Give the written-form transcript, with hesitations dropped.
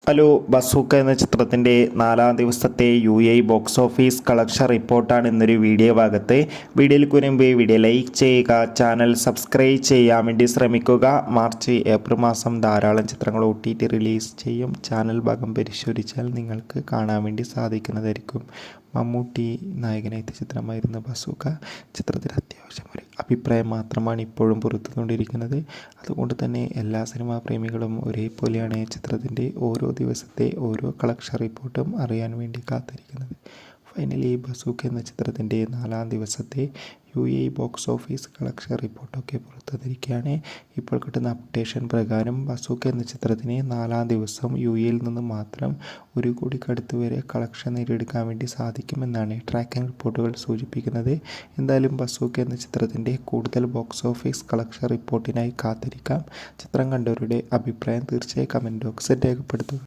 Hello, bazooka എന്ന ചിത്രത്തിൻ്റെ 4-ാം ദിവസത്തെ UAE ബോക്സ് ഓഫീസ് കളക്ഷൻ റിപ്പോർട്ടാണ് ഇന്നൊരു വീഡിയോ ഭാഗത്ത്. വീഡിയോയിൽ കുരുമ്പ് വീഡിയോ ലൈക്ക് ചെയ്യുക, ചാനൽ സബ്സ്ക്രൈബ് ചെയ്യാൻ വേണ്ടി ശ്രമിക്കുക. മാർച്ച് ഏപ്രിൽ മാസം ധാരാളം ചിത്രങ്ങൾ OTT റിലീസ് ചെയ്യും. ചാനൽ ഭാഗം പരിശോധിച്ചാൽ നിങ്ങൾക്ക് കാണാൻ വേണ്ടി സാധിക്കുന്നതായിരിക്കും. മമ്മൂട്ടി നായകനെത്തിയ ചിത്രമായിരുന്നു ബസൂക്ക. ചിത്രത്തിൽ അത്യാവശ്യം ഒരു അഭിപ്രായം മാത്രമാണ് ഇപ്പോഴും പുറത്തുകൊണ്ടിരിക്കുന്നത്. അതുകൊണ്ട് തന്നെ എല്ലാ സിനിമാ പ്രേമികളും ഒരേപോലെയാണ് ചിത്രത്തിൻ്റെ ഓരോ ദിവസത്തെ ഓരോ കളക്ഷൻ റിപ്പോർട്ടും അറിയാൻ വേണ്ടി കാത്തിരിക്കുന്നത്. ഫൈനലി ബസൂക്ക എന്ന ചിത്രത്തിൻ്റെ 4-ാം ദിവസത്തെ UAE ബോക്സ് ഓഫീസ് കളക്ഷൻ റിപ്പോർട്ടൊക്കെ പുറത്തുവന്നിരിക്കുകയാണ്. ഇപ്പോൾ കിട്ടുന്ന അപ്ഡേഷൻ പ്രകാരം ബസൂക്ക എന്ന ചിത്രത്തിന് 4-ാം ദിവസം UAEയിൽ നിന്ന് മാത്രം 1 കോടിക്കടുത്ത് വരെ കളക്ഷൻ നേടിയെടുക്കാൻ വേണ്ടി സാധിക്കുമെന്നാണ് ട്രാക്കിംഗ് റിപ്പോർട്ടുകൾ സൂചിപ്പിക്കുന്നത്. എന്തായാലും ബസൂക്ക എന്ന ചിത്രത്തിൻ്റെ കൂടുതൽ ബോക്സ് ഓഫീസ് കളക്ഷൻ റിപ്പോർട്ടിനായി കാത്തിരിക്കാം. ചിത്രം കണ്ടവരുടെ അഭിപ്രായം തീർച്ചയായും കമൻറ്റ് ബോക്സിൽ രേഖപ്പെടുത്തുക.